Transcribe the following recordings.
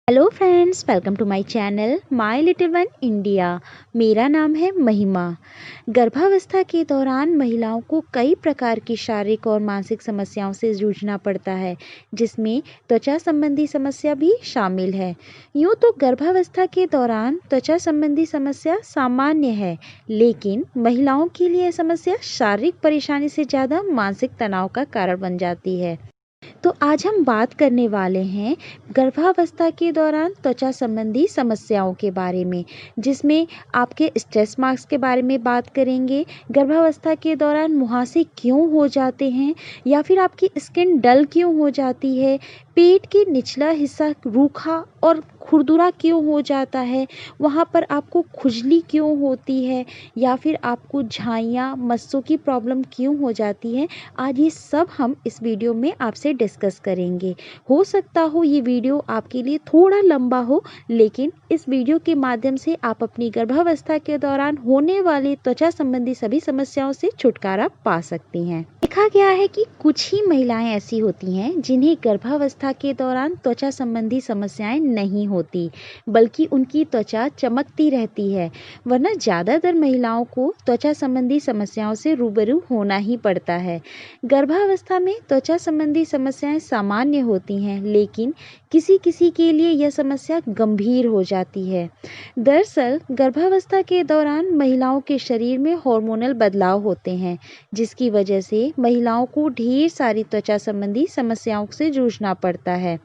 Hello friends, welcome to my channel my little one India. मेरा नाम है महिमा। गर्भावस्था के दौरान महिलाओं को कई प्रकार की शारीरिक और मानसिक समस्याओं से जूझना पड़ता है, जिसमें त्वचा संबंधी समस्या भी शामिल है। यूँ तो गर्भावस्था के दौरान त्वचा संबंधी समस्या सामान्य है, लेकिन महिलाओं के लिए यह समस्या शारीरिक परेशानी से ज़्यादा मानसिक तनाव का कारण बन जाती है। तो आज हम बात करने वाले हैं गर्भावस्था के दौरान त्वचा संबंधी समस्याओं के बारे में, जिसमें आपके स्ट्रेस मार्क्स के बारे में बात करेंगे। गर्भावस्था के दौरान मुहासे क्यों हो जाते हैं, या फिर आपकी स्किन डल क्यों हो जाती है, पेट के निचला हिस्सा रूखा और खुरदुरा क्यों हो जाता है, वहाँ पर आपको खुजली क्यों होती है, या फिर आपको झाइयाँ मस्सों की प्रॉब्लम क्यों हो जाती है। आज ये सब हम इस वीडियो में आपसे डिस्कस करेंगे। हो सकता हो ये वीडियो आपके लिए थोड़ा लंबा हो, लेकिन इस वीडियो के माध्यम से आप अपनी गर्भावस्था के दौरान होने वाली त्वचा संबंधी सभी समस्याओं से छुटकारा पा सकती हैं। देखा गया है कि कुछ ही महिलाएं ऐसी होती हैं जिन्हें गर्भावस्था के दौरान त्वचा संबंधी समस्याएं नहीं होती, बल्कि उनकी त्वचा चमकती रहती है। वरना ज़्यादातर महिलाओं को त्वचा संबंधी समस्याओं से रूबरू होना ही पड़ता है। गर्भावस्था में त्वचा संबंधी समस्याएं सामान्य होती हैं, लेकिन किसी किसी के लिए यह समस्या गंभीर हो जाती है। दरअसल गर्भावस्था के दौरान महिलाओं के शरीर में हार्मोनल बदलाव होते हैं, जिसकी वजह से महिलाओं को ढेर सारी त्वचा संबंधी समस्याओं से जूझना पड़ता है।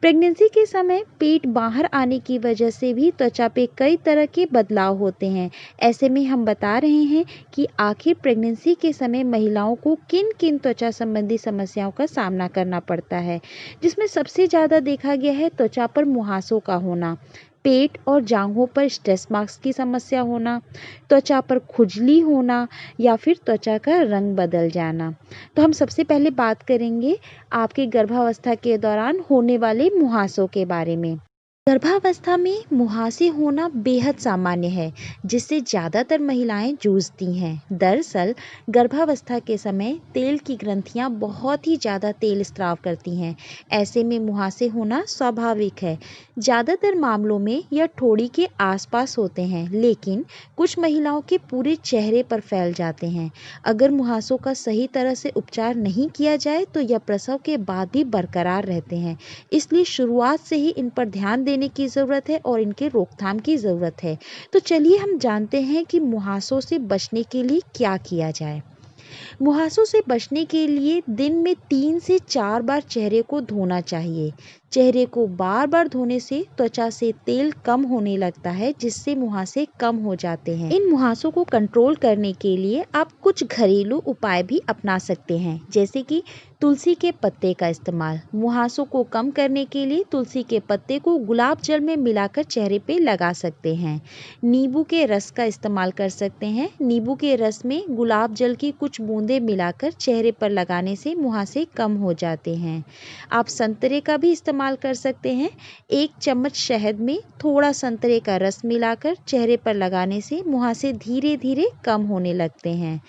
प्रेगनेंसी के समय पेट बाहर आने की वजह से भी त्वचा पे कई तरह के बदलाव होते हैं। ऐसे में हम बता रहे हैं कि आखिर प्रेगनेंसी के समय महिलाओं को किन किन त्वचा संबंधी समस्याओं का सामना करना पड़ता है, जिसमें सबसे ज़्यादा देखा गया है त्वचा पर मुहासों का होना, पेट और जांघों पर स्ट्रेस मार्क्स की समस्या होना, त्वचा पर खुजली होना, या फिर त्वचा का रंग बदल जाना। तो हम सबसे पहले बात करेंगे आपके गर्भावस्था के दौरान होने वाले मुहासों के बारे में। गर्भावस्था में मुहासे होना बेहद सामान्य है, जिससे ज़्यादातर महिलाएं जूझती हैं। दरअसल गर्भावस्था के समय तेल की ग्रंथियां बहुत ही ज़्यादा तेल स्राव करती हैं। ऐसे में मुहासे होना स्वाभाविक है। ज़्यादातर मामलों में यह ठोड़ी के आसपास होते हैं, लेकिन कुछ महिलाओं के पूरे चेहरे पर फैल जाते हैं। अगर मुहासों का सही तरह से उपचार नहीं किया जाए तो यह प्रसव के बाद भी बरकरार रहते हैं। इसलिए शुरुआत से ही इन पर ध्यान देने की ज़रूरत है और इनके रोकथाम की ज़रूरत है। तो चलिए हम जानते हैं कि मुहासों से बचने के लिए क्या किया जाए। मुहासों से बचने के लिए दिन में 3 से 4 बार चेहरे को धोना चाहिए। चेहरे को बार बार धोने से त्वचा से तेल कम होने लगता है, जिससे मुहासे कम हो जाते हैं। इन मुहासों को कंट्रोल करने के लिए आप कुछ घरेलू उपाय भी अपना सकते हैं, जैसे कि तुलसी के पत्ते का इस्तेमाल। मुहासों को कम करने के लिए तुलसी के पत्ते को गुलाब जल में मिलाकर चेहरे पे लगा सकते हैं। नींबू के रस का इस्तेमाल कर सकते हैं। नींबू के रस में गुलाब जल की कुछ बूंदें मिलाकर चेहरे पर लगाने से मुहासे कम हो जाते हैं। आप संतरे का भी इस्तेमाल कर सकते हैं। 1 चम्मच शहद में थोड़ा संतरे का रस मिलाकर चेहरे पर लगाने से मुहासे धीरे धीरे कम होने लगते हैं।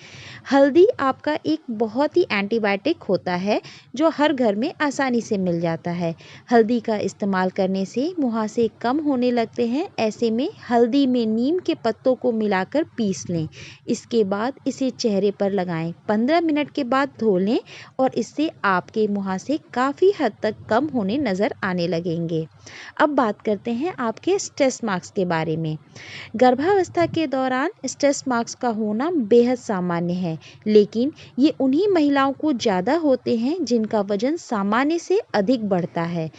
हल्दी आपका एक बहुत ही एंटीबायोटिक होता है, जो हर घर में आसानी से मिल जाता है। हल्दी का इस्तेमाल करने से मुहासे कम होने लगते हैं। ऐसे में हल्दी में नीम के पत्तों को मिलाकर पीस लें। इसके बाद इसे चेहरे पर लगाएं। 15 मिनट के बाद धो लें और इससे आपके मुहासे काफ़ी हद तक कम होने नज़र आने लगेंगे। अब बात करते हैं आपके स्ट्रेस मार्क्स के बारे में। गर्भावस्था के दौरान स्ट्रेस मार्क्स का होना बेहद सामान्य है, लेकिन ये उन्हीं महिलाओं को ज़्यादा होते हैं जिनका वजन सामान्य से अधिक बढ़ता है।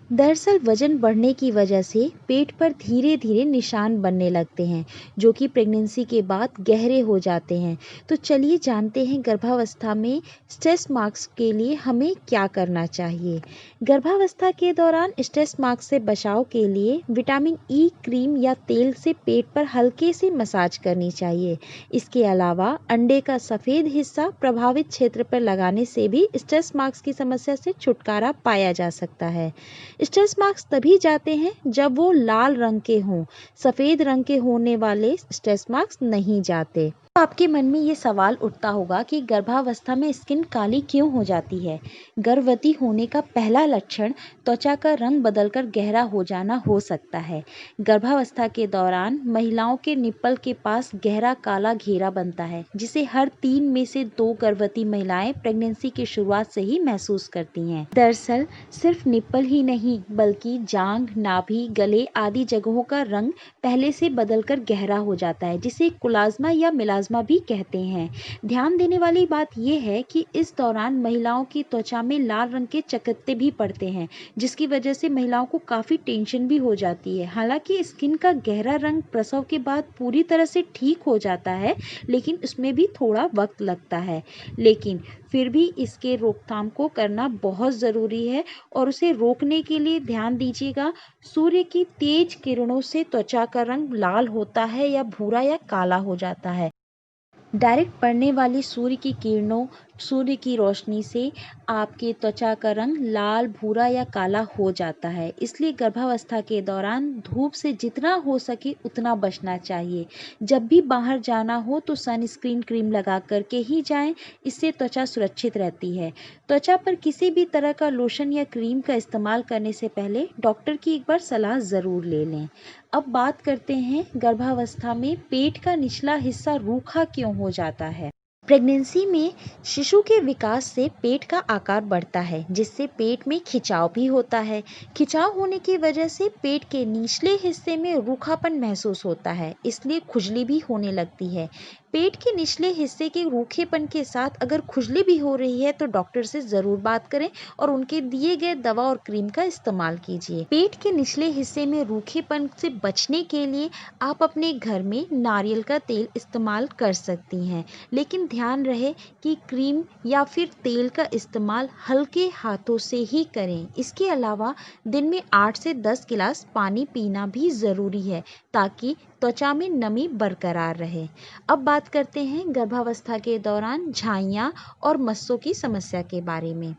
दरअसल वजन बढ़ने की वजह से पेट पर धीरे धीरे निशान बनने लगते हैं, जो कि प्रेगनेंसी के बाद गहरे हो जाते हैं। तो चलिए जानते हैं गर्भावस्था में स्ट्रेस मार्क्स के लिए हमें क्या करना चाहिए। गर्भावस्था के दौरान स्ट्रेस मार्क्स से बचाव के लिए विटामिन ई क्रीम या तेल से पेट पर हल्के से मसाज करनी चाहिए। इसके अलावा अंडे का सफ़ेद हिस्सा प्रभावित क्षेत्र पर लगाने से भी स्ट्रेस मार्क्स की समस्या से छुटकारा पाया जा सकता है। स्ट्रेस मार्क्स तभी जाते हैं जब वो लाल रंग के हों। सफ़ेद रंग के होने वाले स्ट्रेस मार्क्स नहीं जाते। आपके मन में ये सवाल उठता होगा कि गर्भावस्था में स्किन काली क्यों हो जाती है। गर्भवती होने का पहला लक्षण त्वचा का रंग बदलकर गहरा हो जाना हो सकता है। गर्भावस्था के दौरान महिलाओं के निप्पल के पास गहरा काला घेरा बनता है, जिसे हर 3 में से 2 गर्भवती महिलाएं प्रेगनेंसी की शुरुआत से ही महसूस करती हैं। दरअसल सिर्फ निप्पल ही नहीं, बल्कि जांघ, नाभि, गले आदि जगहों का रंग पहले से बदलकर गहरा हो जाता है, जिसे कुलाज्मा या मिलाज्मा भी कहते हैं। ध्यान देने वाली बात यह है कि इस दौरान महिलाओं की त्वचा में लाल रंग के चकत्ते भी पड़ते हैं, जिसकी वजह से महिलाओं को काफी टेंशन भी हो जाती है। हालांकि स्किन का गहरा रंग प्रसव के बाद पूरी तरह से ठीक हो जाता है, लेकिन उसमें भी थोड़ा वक्त लगता है। लेकिन फिर भी इसके रोकथाम को करना बहुत ज़रूरी है और उसे रोकने के लिए ध्यान दीजिएगा। सूर्य की तेज किरणों से त्वचा का रंग लाल होता है या भूरा या काला हो जाता है। डायरेक्ट पड़ने वाली सूर्य की किरणों, सूर्य की रोशनी से आपके त्वचा का रंग लाल, भूरा या काला हो जाता है। इसलिए गर्भावस्था के दौरान धूप से जितना हो सके उतना बचना चाहिए। जब भी बाहर जाना हो तो सनस्क्रीन क्रीम लगा करके ही जाएं, इससे त्वचा सुरक्षित रहती है। त्वचा पर किसी भी तरह का लोशन या क्रीम का इस्तेमाल करने से पहले डॉक्टर की एक बार सलाह ज़रूर ले लें। अब बात करते हैं गर्भावस्था में पेट का निचला हिस्सा रूखा क्यों हो जाता है। प्रेगनेंसी में शिशु के विकास से पेट का आकार बढ़ता है, जिससे पेट में खिंचाव भी होता है। खिंचाव होने की वजह से पेट के निचले हिस्से में रूखापन महसूस होता है, इसलिए खुजली भी होने लगती है। पेट के निचले हिस्से के रूखेपन के साथ अगर खुजली भी हो रही है तो डॉक्टर से ज़रूर बात करें और उनके दिए गए दवा और क्रीम का इस्तेमाल कीजिए। पेट के निचले हिस्से में रूखेपन से बचने के लिए आप अपने घर में नारियल का तेल इस्तेमाल कर सकती हैं, लेकिन ध्यान रहे कि क्रीम या फिर तेल का इस्तेमाल हल्के हाथों से ही करें। इसके अलावा दिन में 8 से 10 गिलास पानी पीना भी ज़रूरी है, ताकि त्वचा में नमी बरकरार रहे। अब बात करते हैं गर्भावस्था के दौरान झाइयाँ और मस्सों की समस्या के बारे में।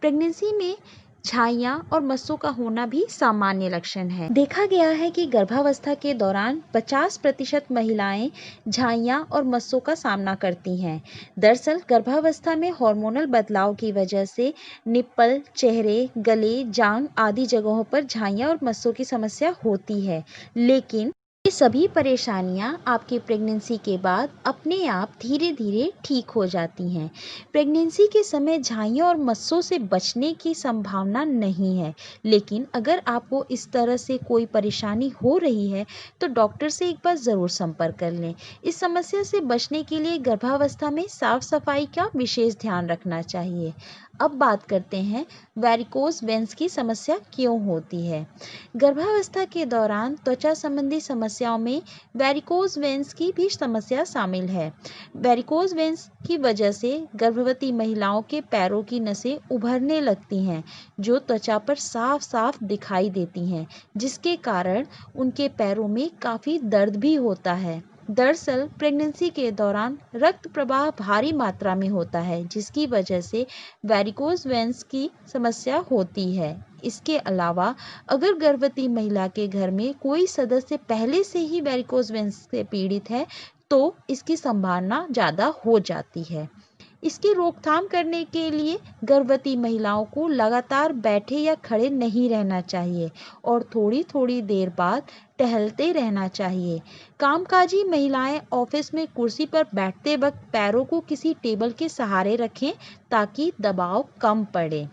प्रेगनेंसी में झाइयाँ और मस्सों का होना भी सामान्य लक्षण है। देखा गया है कि गर्भावस्था के दौरान 50% महिलाएं झाइयाँ और मस्सों का सामना करती हैं। दरअसल गर्भावस्था में हार्मोनल बदलाव की वजह से निप्पल, चेहरे, गले, जांघ आदि जगहों पर झाइयाँ और मस्सों की समस्या होती है, लेकिन ये सभी परेशानियां आपकी प्रेगनेंसी के बाद अपने आप धीरे धीरे ठीक हो जाती हैं। प्रेगनेंसी के समय झाइयों और मस्सों से बचने की संभावना नहीं है, लेकिन अगर आपको इस तरह से कोई परेशानी हो रही है तो डॉक्टर से एक बार ज़रूर संपर्क कर लें। इस समस्या से बचने के लिए गर्भावस्था में साफ सफाई का विशेष ध्यान रखना चाहिए। अब बात करते हैं वेरिकोज वेन्स की समस्या क्यों होती है। गर्भावस्था के दौरान त्वचा संबंधी समस्याओं में वेरिकोज वेन्स की भी समस्या शामिल है। वेरिकोज वेन्स की वजह से गर्भवती महिलाओं के पैरों की नसें उभरने लगती हैं, जो त्वचा पर साफ साफ दिखाई देती हैं, जिसके कारण उनके पैरों में काफ़ी दर्द भी होता है। दरअसल प्रेगनेंसी के दौरान रक्त प्रवाह भारी मात्रा में होता है, जिसकी वजह से वेरिकोज वेन्स की समस्या होती है। इसके अलावा अगर गर्भवती महिला के घर में कोई सदस्य पहले से ही वेरिकोज वेन्स से पीड़ित है तो इसकी संभावना ज़्यादा हो जाती है। इसकी रोकथाम करने के लिए गर्भवती महिलाओं को लगातार बैठे या खड़े नहीं रहना चाहिए और थोड़ी थोड़ी देर बाद टहलते रहना चाहिए। कामकाजी महिलाएं ऑफिस में कुर्सी पर बैठते वक्त पैरों को किसी टेबल के सहारे रखें, ताकि दबाव कम पड़े।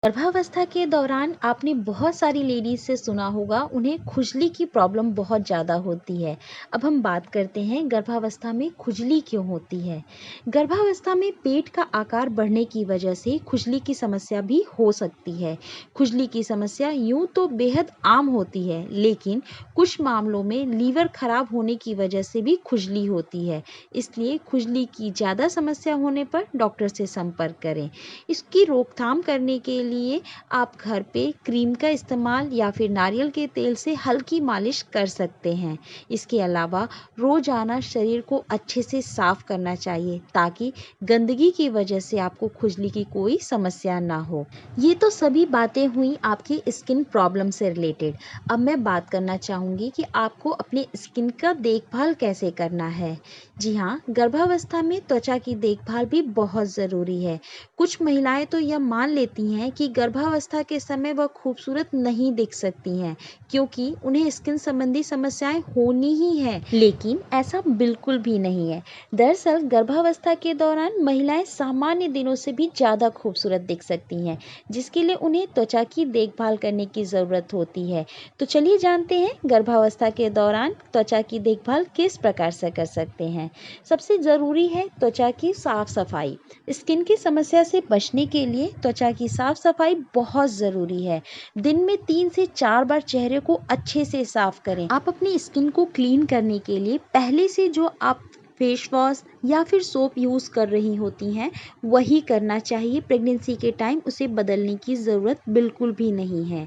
गर्भावस्था के दौरान आपने बहुत सारी लेडीज से सुना होगा, उन्हें खुजली की प्रॉब्लम बहुत ज़्यादा होती है। अब हम बात करते हैं गर्भावस्था में खुजली क्यों होती है। गर्भावस्था में पेट का आकार बढ़ने की वजह से खुजली की समस्या भी हो सकती है। खुजली की समस्या यूँ तो बेहद आम होती है, लेकिन कुछ मामलों में लीवर खराब होने की वजह से भी खुजली होती है। इसलिए खुजली की ज़्यादा समस्या होने पर डॉक्टर से संपर्क करें। इसकी रोकथाम करने के लिए आप घर पे क्रीम का इस्तेमाल या फिर नारियल के तेल से हल्की मालिश कर सकते हैं। इसके अलावा रोजाना शरीर को अच्छे से साफ करना चाहिए ताकि गंदगी की वजह से आपको खुजली की कोई समस्या ना हो। ये तो सभी बातें हुई आपकी स्किन प्रॉब्लम से रिलेटेड। अब मैं बात करना चाहूँगी कि आपको अपने स्किन का देखभाल कैसे करना है। जी हाँ, गर्भावस्था में त्वचा की देखभाल भी बहुत ज़रूरी है। कुछ महिलाएं तो यह मान लेती हैं कि गर्भावस्था के समय वह खूबसूरत नहीं दिख सकती हैं क्योंकि उन्हें स्किन संबंधी समस्याएं होनी ही है, लेकिन ऐसा बिल्कुल भी नहीं है। दरअसल गर्भावस्था के दौरान महिलाएं सामान्य दिनों से भी ज़्यादा खूबसूरत दिख सकती हैं, जिसके लिए उन्हें त्वचा की देखभाल करने की ज़रूरत होती है। तो चलिए जानते हैं गर्भावस्था के दौरान त्वचा की देखभाल किस प्रकार से कर सकते हैं। सबसे ज़रूरी है त्वचा की साफ सफाई। स्किन की समस्या से बचने के लिए त्वचा की साफ सफाई बहुत ज़रूरी है। दिन में 3 से 4 बार चेहरे को अच्छे से साफ करें। आप अपनी स्किन को क्लीन करने के लिए पहले से जो आप फेस वॉश या फिर सोप यूज़ कर रही होती हैं वही करना चाहिए। प्रेगनेंसी के टाइम उसे बदलने की ज़रूरत बिल्कुल भी नहीं है।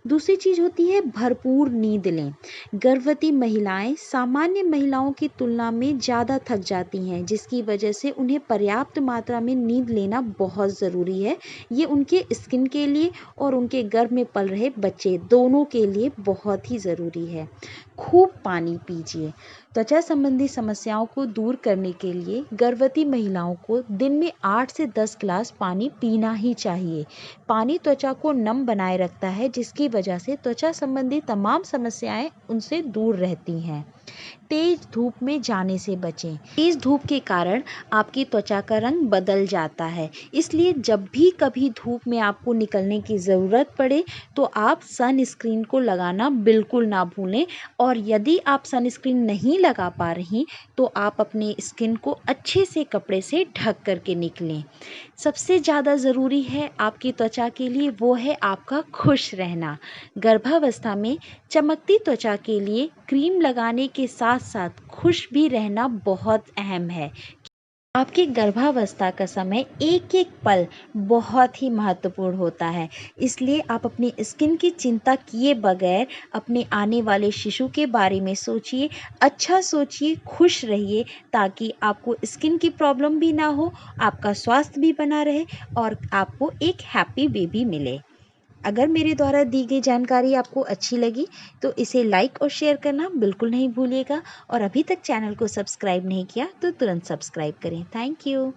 दूसरी चीज़ होती है भरपूर नींद लें। गर्भवती महिलाएं सामान्य महिलाओं की तुलना में ज़्यादा थक जाती हैं, जिसकी वजह से उन्हें पर्याप्त मात्रा में नींद लेना बहुत ज़रूरी है। ये उनके स्किन के लिए और उनके गर्भ में पल रहे बच्चे दोनों के लिए बहुत ही ज़रूरी है। खूब पानी पीजिए। त्वचा संबंधी समस्याओं को दूर करने के लिए गर्भवती महिलाओं को दिन में 8 से 10 गिलास पानी पीना ही चाहिए। पानी त्वचा को नम बनाए रखता है, जिसकी वजह से त्वचा संबंधी तमाम समस्याएं उनसे दूर रहती हैं। तेज धूप में जाने से बचें। तेज धूप के कारण आपकी त्वचा का रंग बदल जाता है, इसलिए जब भी कभी धूप में आपको निकलने की ज़रूरत पड़े तो आप सनस्क्रीन को लगाना बिल्कुल ना भूलें। और यदि आप सनस्क्रीन नहीं लगा पा रही तो आप अपने स्किन को अच्छे से कपड़े से ढक करके निकलें। सबसे ज़्यादा ज़रूरी है आपकी त्वचा के लिए वो है आपका खुश रहना। गर्भावस्था में चमकती त्वचा के लिए क्रीम लगाने के साथ साथ खुश भी रहना बहुत अहम है। आपकी गर्भावस्था का समय एक एक पल बहुत ही महत्वपूर्ण होता है, इसलिए आप अपनी स्किन की चिंता किए बगैर अपने आने वाले शिशु के बारे में सोचिए। अच्छा सोचिए, खुश रहिए ताकि आपको स्किन की प्रॉब्लम भी ना हो, आपका स्वास्थ्य भी बना रहे और आपको एक हैप्पी बेबी मिले। अगर मेरे द्वारा दी गई जानकारी आपको अच्छी लगी तो इसे लाइक और शेयर करना बिल्कुल नहीं भूलिएगा और अभी तक चैनल को सब्सक्राइब नहीं किया तो तुरंत सब्सक्राइब करें। Thank you.